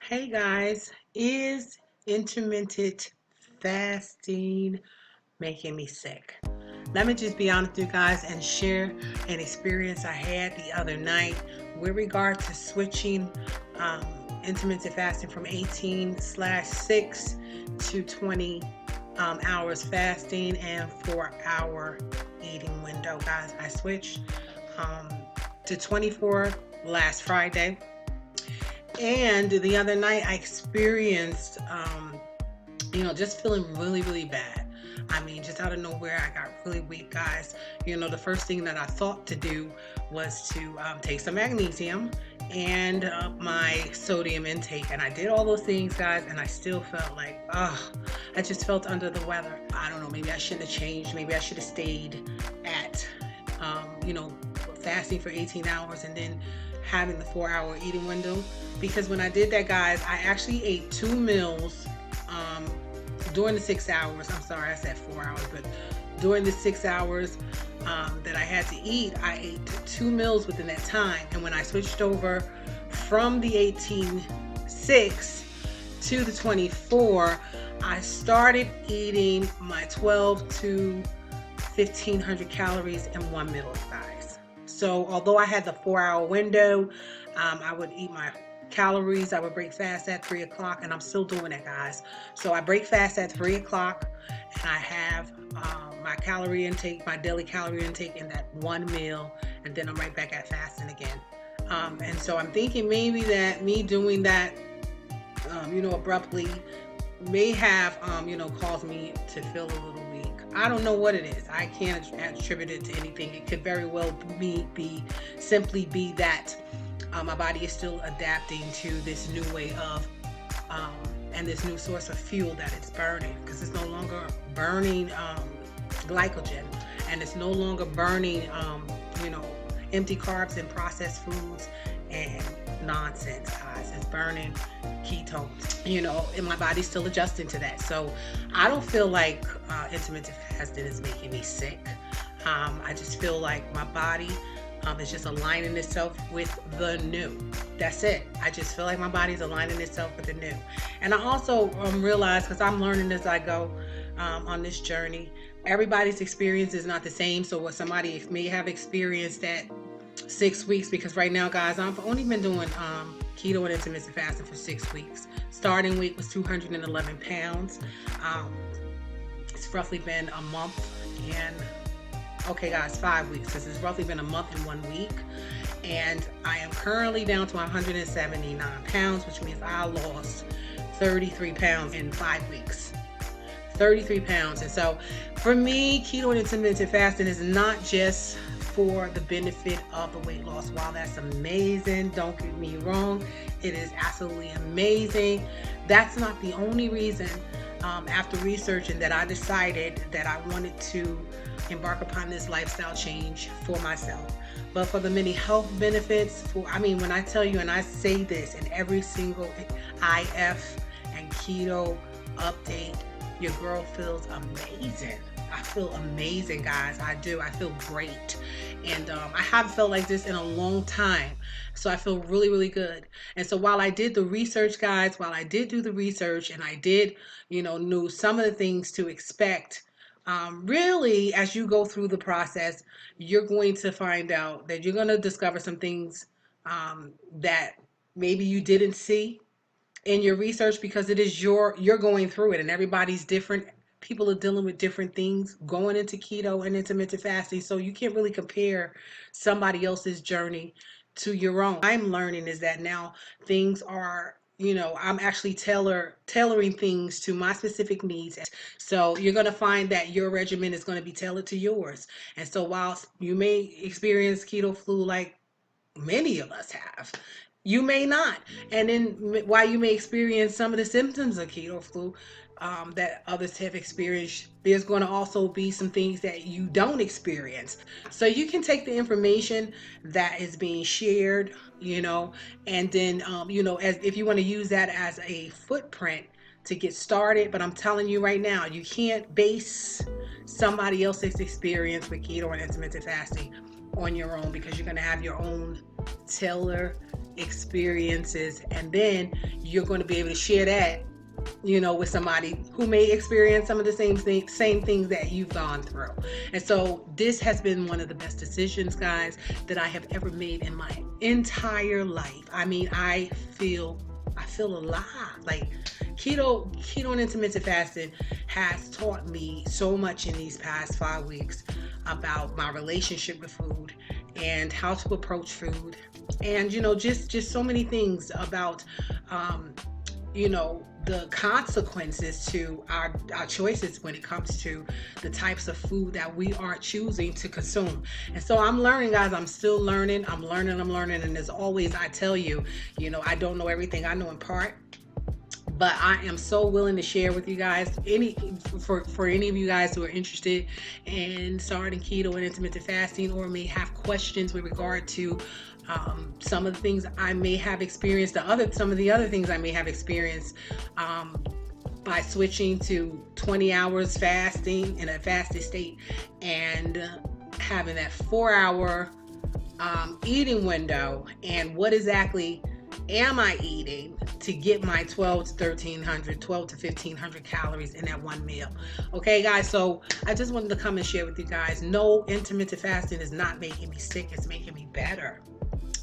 Hey guys, is intermittent fasting making me sick? Let me just be honest with you guys and share an experience I had the other night with regard to switching um, intermittent fasting from 18/6 to 20 hours fasting and 4-hour eating window. Guys, I switched um, to 24 last Friday. And the other night I experienced, just feeling really, really bad. I mean, just out of nowhere, I got really weak, guys. The first thing that I thought to do was to take some magnesium and my sodium intake. And I did all those things, guys, and I still felt like, I just felt under the weather. I don't know, maybe I shouldn't have changed. Maybe I should have stayed at, um, you know, fasting for 18 hours and then having the 4-hour eating window. Because when I did that, guys, I actually ate 2 meals during the 6 hours. I'm sorry, I said 4 hours, but during the 6 hours that I had to eat, I ate 2 meals within that time. And when I switched over from the 18/6 to the 24, I started eating my 12 to 1,500 calories in 1 meal, guys. So although I had the 4-hour window, I would eat my calories. I would break fast at 3 o'clock, and I'm still doing that, guys. So I break fast at 3 o'clock, and I have my calorie intake, my daily calorie intake in that 1 meal, and then I'm right back at fasting again. And so I'm thinking maybe that me doing that, abruptly may have, caused me to feel a little weak. I don't know what it is. I can't attribute it to anything. It could very well simply be that my body is still adapting to this new way of and this new source of fuel that it's burning, because it's no longer burning glycogen, and it's no longer burning empty carbs and processed foods and nonsense, guys. It's burning ketones, and my body's still adjusting to that. So I don't feel like intermittent fasting is making me sick. I just feel like my body is just aligning itself with the new. That's it. I just feel like my body's aligning itself with the new. And I also realize, because I'm learning as I go on this journey, everybody's experience is not the same. So what somebody may have experienced at 6 weeks, because right now, guys, I've only been doing keto and intermittent fasting for 6 weeks. Starting weight was 211 pounds. It's roughly been a month and okay, guys, 5 weeks. This has roughly been a month and 1 week. And I am currently down to 179 pounds, which means I lost 33 pounds in 5 weeks. 33 pounds. And so for me, keto and intermittent fasting is not just for the benefit of the weight loss. While that's amazing, don't get me wrong, it is absolutely amazing. That's not the only reason, after researching, that I decided that I wanted to embark upon this lifestyle change for myself, but for the many health benefits. When I tell you, and I say this in every single IF and keto update, your girl feels amazing. I feel amazing, guys. I do. I feel great. And I haven't felt like this in a long time. So I feel really, really good. And so while I did the research, guys, while I did do the research and I did, knew some of the things to expect, really, as you go through the process, you're going to find out that you're going to discover some things that maybe you didn't see in your research, because you're going through it, and everybody's different. People are dealing with different things going into keto and intermittent fasting, so you can't really compare somebody else's journey to your own. I'm learning is that now things are, I'm actually tailoring things to my specific needs. So you're going to find that your regimen is going to be tailored to yours. And so while you may experience keto flu like many of us have, you may not. And then while you may experience some of the symptoms of keto flu that others have experienced, there's going to also be some things that you don't experience. So you can take the information that is being shared, and then, as if you want to use that as a footprint to get started. But I'm telling you right now, you can't base somebody else's experience with keto and intermittent fasting on your own, because you're going to have your own tailor experiences, and then you're going to be able to share that, with somebody who may experience some of the same things that you've gone through. And so this has been one of the best decisions, guys, that I have ever made in my entire life. I mean, I feel alive. Like, keto and intermittent fasting has taught me so much in these past 5 weeks about my relationship with food and how to approach food, and just so many things about the consequences to our choices when it comes to the types of food that we are choosing to consume. And so I'm learning, guys. I'm still learning. I'm learning. And as always, I tell you, I don't know everything. I know in part. But I am so willing to share with you guys, for any of you guys who are interested in starting keto and intermittent fasting, or may have questions with regard to some of the things I may have experienced, some of the other things I may have experienced by switching to 20 hours fasting in a fasted state, and having that 4-hour eating window, and what exactly am I eating to get my 12 to 1500 calories in that one meal. Okay, guys, so I just wanted to come and share with you guys, no, intermittent fasting is not making me sick. It's making me better.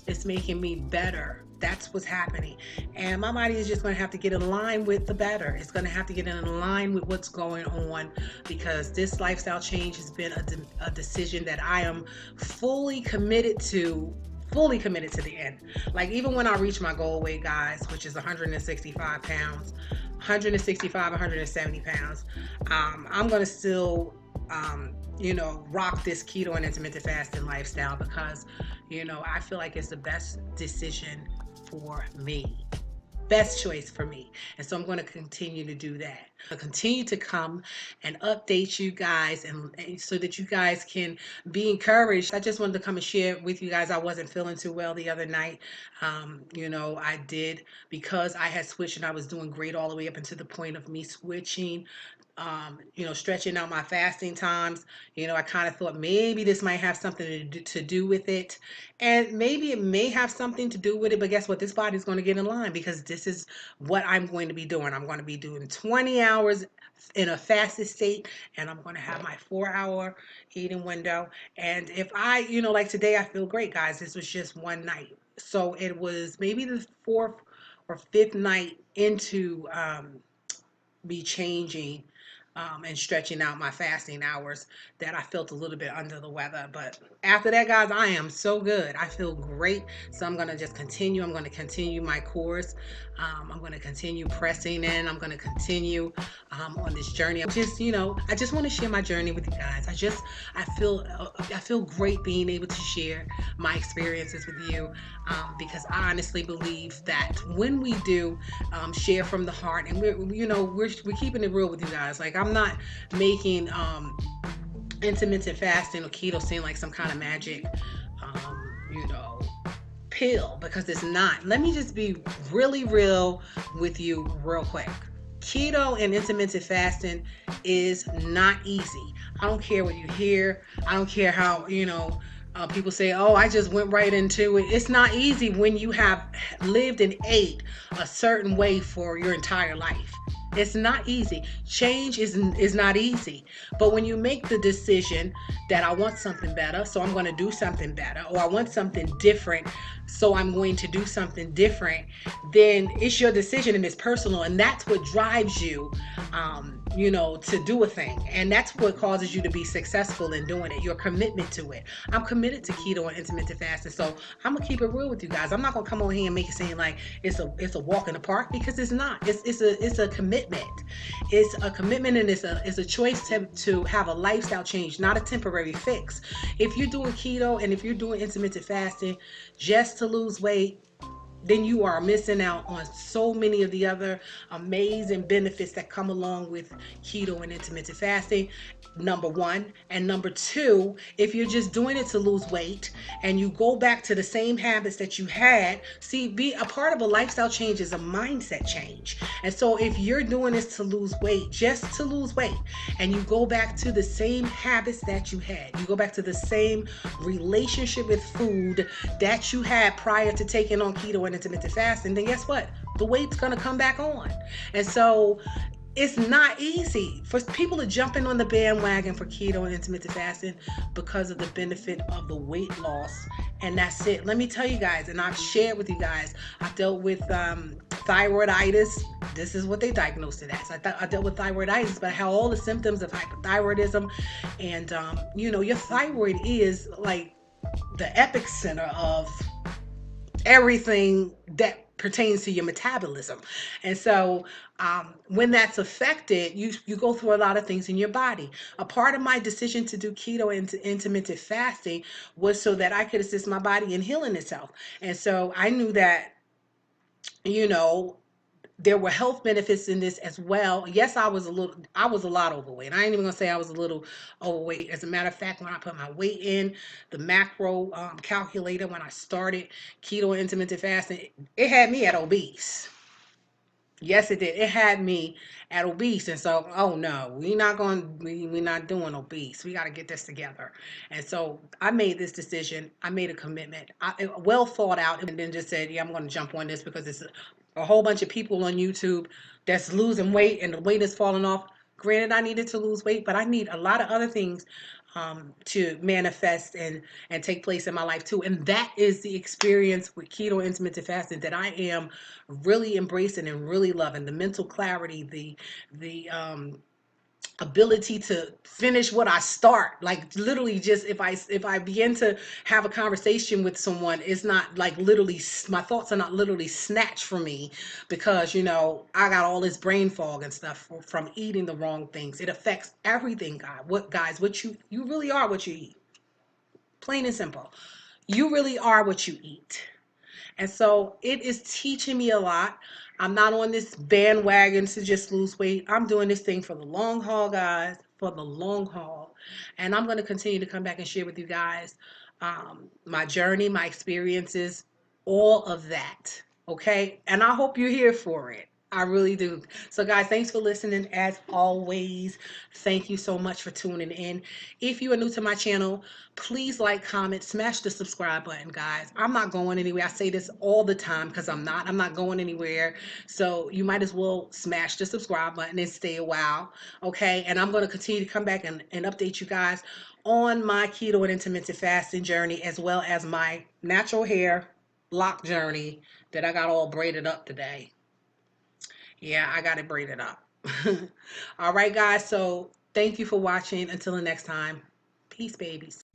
It's making me better. That's what's happening. And my body is just going to have to get in line with the better. It's going to have to get in line with what's going on, because this lifestyle change has been a decision that I am fully committed to the end. Like, even when I reach my goal weight, guys, which is 165 pounds, 170 pounds, I'm going to still, rock this keto and intermittent fasting lifestyle, because, I feel like it's the best decision for me. Best choice for me. And so I'm going to continue to do that. I'll continue to come and update you guys, and so that you guys can be encouraged. I just wanted to come and share with you guys. I wasn't feeling too well the other night. I did, because I had switched, and I was doing great all the way up until the point of me switching, stretching out my fasting times. I kind of thought maybe this might have something to do with it. And maybe it may have something to do with it, but guess what? This body's going to get in line, because this is what I'm going to be doing. I'm going to be doing 20 hours in a fasted state, and I'm going to have my 4-hour eating window. And if like today, I feel great, guys. This was just one night. So it was maybe the fourth or fifth night into me changing and stretching out my fasting hours that I felt a little bit under the weather. But after that, guys, I am so good. I feel great. So I'm going to just continue. I'm going to continue my course. I'm going to continue pressing in. I'm going to continue on this journey. I just want to share my journey with you guys. I feel great being able to share my experiences with you, because I honestly believe that when we do share from the heart, and we're keeping it real with you guys. Like, I'm not making intermittent fasting or keto seem like some kind of magic, pill, because it's not. Let me just be really real with you real quick. Keto and intermittent fasting is not easy. I don't care what you hear. I don't care how, people say, oh, I just went right into it. It's not easy when you have lived and ate a certain way for your entire life. It's not easy. Change is not easy. But when you make the decision that I want something better, so I'm going to do something better, or I want something different, so I'm going to do something different, then it's your decision, and it's personal, and that's what drives you, to do a thing. And that's what causes you to be successful in doing it, your commitment to it. I'm committed to keto and intermittent fasting, so I'm going to keep it real with you guys. I'm not going to come on here and make it seem like it's a walk in the park, because it's not. It's a commitment. It's a commitment, and it's a choice to have a lifestyle change, not a temporary fix. If you're doing keto and if you're doing intermittent fasting just to lose weight, then you are missing out on so many of the other amazing benefits that come along with keto and intermittent fasting. Number one. And number two, if you're just doing it to lose weight and you go back to the same habits that you had, see, be a part of a lifestyle change is a mindset change. And so if you're doing this to lose weight, just to lose weight, and you go back to the same habits that you had, you go back to the same relationship with food that you had prior to taking on keto and intermittent fasting, then guess what? The weight's gonna come back on. And so it's not easy for people to jump in on the bandwagon for keto and intermittent fasting because of the benefit of the weight loss. And that's it. Let me tell you guys, and I've shared with you guys, I dealt with thyroiditis. This is what they diagnosed it as. I dealt with thyroiditis, but I had all the symptoms of hypothyroidism. And, your thyroid is like the epicenter of everything that pertains to your metabolism. And so when that's affected, you go through a lot of things in your body. A part of my decision to do keto and intermittent fasting was so that I could assist my body in healing itself. And so I knew that, you know, there were health benefits in this as well. Yes, I was a lot overweight. I ain't even gonna say I was a little overweight. As a matter of fact, when I put my weight in the macro calculator, when I started keto and intermittent fasting, it had me at obese. Yes, it did. It had me at obese. And so, oh no, we're not doing obese. We got to get this together. And so I made this decision. I made a commitment. Well thought out, and then just said, yeah, I'm going to jump on this because it's a whole bunch of people on YouTube that's losing weight and the weight is falling off. Granted, I needed to lose weight, but I need a lot of other things to manifest and take place in my life too. And that is the experience with keto intermittent fasting that I am really embracing and really loving. The mental clarity, the ability to finish what I start. Like literally, just if I begin to have a conversation with someone, it's not like literally, my thoughts are not literally snatched from me because I got all this brain fog and stuff from eating the wrong things. It affects everything, guys. What you really are what you eat. Plain and simple. You really are what you eat. And so it is teaching me a lot. I'm not on this bandwagon to just lose weight. I'm doing this thing for the long haul, guys, for the long haul. And I'm going to continue to come back and share with you guys my journey, my experiences, all of that. Okay. And I hope you're here for it. I really do. So, guys, thanks for listening. As always, thank you so much for tuning in. If you are new to my channel, please like, comment, smash the subscribe button, guys. I'm not going anywhere. I say this all the time because I'm not going anywhere. So you might as well smash the subscribe button and stay a while. Okay. And I'm going to continue to come back and update you guys on my keto and intermittent fasting journey, as well as my natural hair lock journey that I got all braided up today. Yeah, I got it braided up. All right, guys. So thank you for watching. Until the next time. Peace, babies.